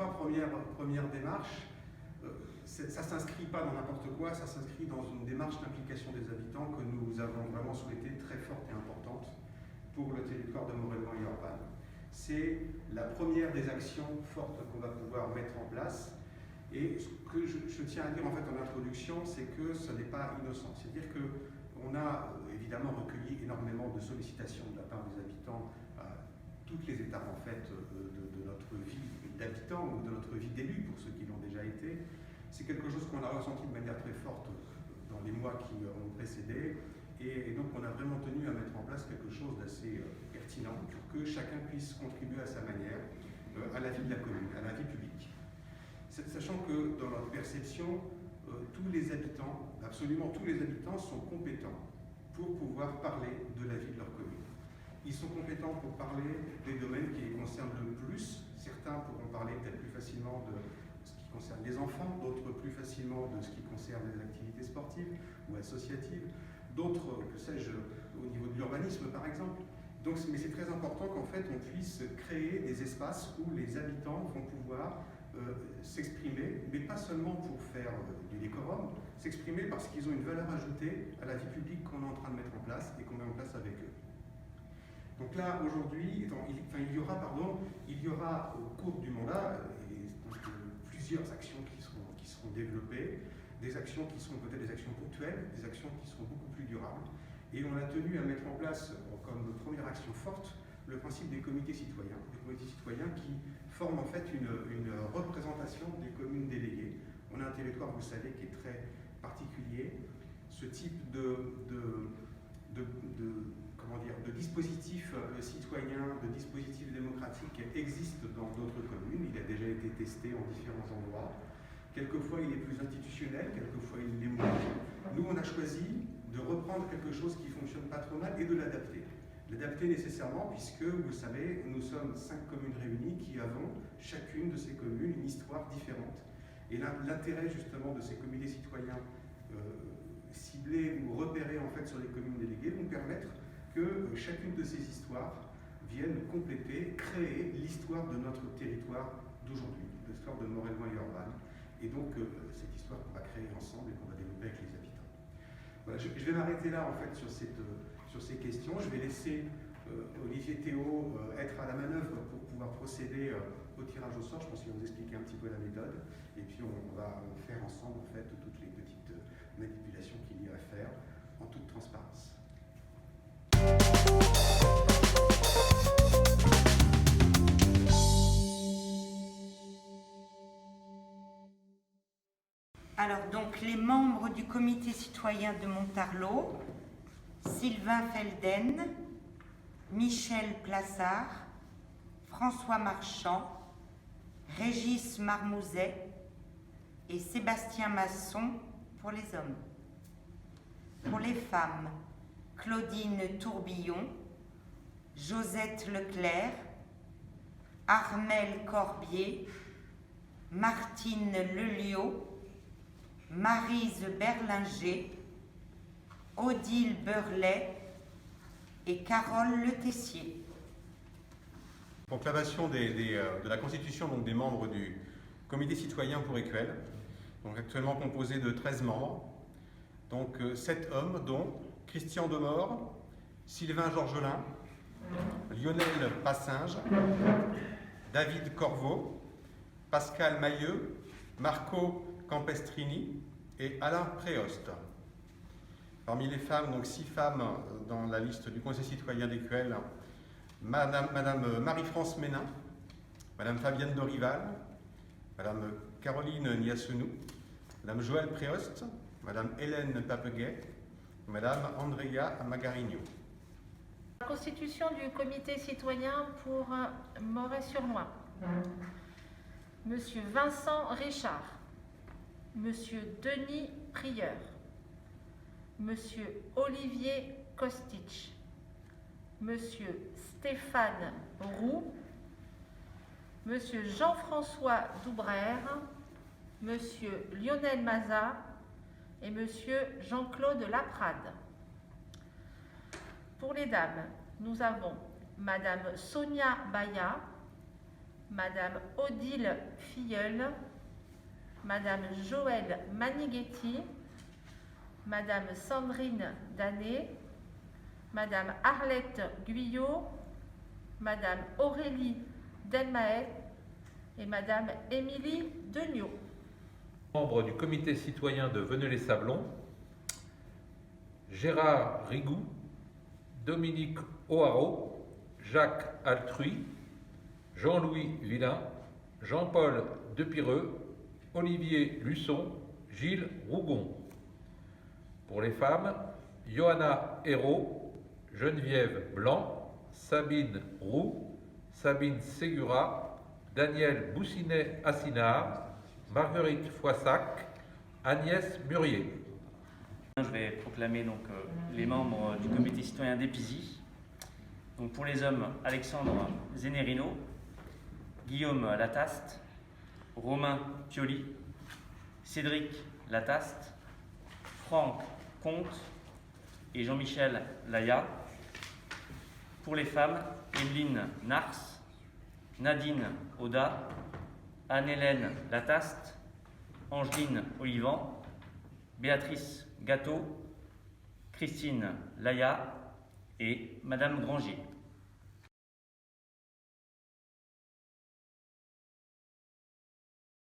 trois premières démarches, ça ne s'inscrit pas dans n'importe quoi, ça s'inscrit dans une démarche d'implication des habitants que nous avons vraiment souhaité très forte et importante pour le territoire de Morellement et Orban. C'est la première des actions fortes qu'on va pouvoir mettre en place. Et ce que je tiens à dire en fait en introduction, c'est que ce n'est pas innocent. C'est-à-dire qu'on a évidemment recueilli énormément de sollicitations de la part des habitants à toutes les étapes en fait de notre vie d'habitants ou de notre vie d'élus pour ceux qui l'ont déjà été. C'est quelque chose qu'on a ressenti de manière très forte dans les mois qui ont précédé. Et donc on a vraiment tenu à mettre en place quelque chose d'assez pertinent pour que chacun puisse contribuer à sa manière à la vie de la commune, à la vie publique. Sachant que dans notre perception, tous les habitants, absolument tous les habitants sont compétents pour pouvoir parler de la vie de leur commune. Ils sont compétents pour parler des domaines qui les concernent le plus. Certains pourront parler peut-être plus facilement de ce qui concerne les enfants, d'autres plus facilement de ce qui concerne les activités sportives ou associatives, d'autres, que sais-je, au niveau de l'urbanisme par exemple. Donc, mais c'est très important qu'en fait on puisse créer des espaces où les habitants vont pouvoir s'exprimer, mais pas seulement pour faire du décorum, s'exprimer parce qu'ils ont une valeur ajoutée à la vie publique qu'on est en train de mettre en place et qu'on met en place avec eux. Donc là, aujourd'hui, il y aura au cours du mandat plusieurs actions qui seront développées, des actions qui sont peut-être des actions ponctuelles, des actions qui seront beaucoup plus durables. Et on a tenu à mettre en place, comme première action forte, le principe des comités citoyens qui forment en fait une représentation des communes déléguées. On a un territoire, vous savez, qui est très particulier. Ce type de dispositif citoyen, de dispositif démocratique existe dans d'autres communes. Il a déjà été testé en différents endroits. Quelquefois, il est plus institutionnel, quelquefois, il l'est moins. Nous, on a choisi de reprendre quelque chose qui fonctionne pas trop mal et de l'adapter. L'adapter nécessairement, puisque, vous le savez, nous sommes 5 communes réunies qui avons, chacune de ces communes, une histoire différente. Et l'intérêt, justement, de ces comités citoyens ciblés ou repérés, en fait, sur les communes déléguées, vont permettre que chacune de ces histoires vienne compléter, créer l'histoire de notre territoire d'aujourd'hui, l'histoire de Morellement et Orban. Et donc, cette histoire qu'on va créer ensemble et qu'on va développer avec les habitants. Voilà, je vais m'arrêter là, en fait, sur ces questions. Je vais laisser Olivier Théo être à la manœuvre pour pouvoir procéder au tirage au sort. Je pense qu'il va vous expliquer un petit peu la méthode. Et puis, on va faire ensemble, en fait, toutes les petites manipulations qu'il y a à faire en toute transparence. Alors donc les membres du comité citoyen de Montarlot, Sylvain Felden, Michel Plassard, François Marchand, Régis Marmouzet et Sébastien Masson pour les hommes. Pour les femmes, Claudine Tourbillon, Josette Leclerc, Armelle Corbier, Martine Leliot, Maryse Berlinger, Odile Burlet et Carole Le Tessier. Proclamation de la constitution donc, des membres du comité citoyen pour Écuelles, donc actuellement composé de 13 membres, donc 7 hommes dont Christian Demore, Sylvain Georgelin, Lionel Passinge, David Corveau, Pascal Mailleux, Marco Campestrini et Alain Préost. Parmi les femmes, donc 6 femmes dans la liste du Conseil citoyen d'Écuelles, Madame Marie-France Ménin, Madame Fabienne Dorival, Madame Caroline Niassenou, Madame Joëlle Préost, Madame Hélène Papeguet, Madame Andrea Magarigno. La constitution du comité citoyen pour Moret-sur-Loing. Monsieur Vincent Richard, Monsieur Denis Prieur, Monsieur Olivier Kostic, Monsieur Stéphane Roux, Monsieur Jean-François Doubrère, Monsieur Lionel Mazat et Monsieur Jean-Claude Laprade. Pour les dames, nous avons Madame Sonia Baya, Madame Odile Filleul, Madame Joëlle Manighetti, Madame Sandrine Danet, Madame Arlette Guyot, Madame Aurélie Delmaët et Madame Émilie Degnaud. Membre du comité citoyen de Veneux-les-Sablons, Gérard Rigoux, Dominique O'Haraud, Jacques Altruy, Jean-Louis Villain, Jean-Paul Depireux, Olivier Luçon, Gilles Rougon. Pour les femmes, Johanna Hérault, Geneviève Blanc, Sabine Roux, Sabine Ségura, Daniel Boussinet-Assinard, Marguerite Foissac, Agnès Murier. Je vais proclamer donc les membres du comité citoyen d'Épisy. Donc pour les hommes, Alexandre Zénérino, Guillaume Lataste, Romain Pioli, Cédric Lataste, Franck Comte et Jean-Michel Laya. Pour les femmes, Evelyne Nars, Nadine Oda, Anne-Hélène Lataste, Angeline Olivant, Béatrice Gâteau, Christine Laya et Madame Granger.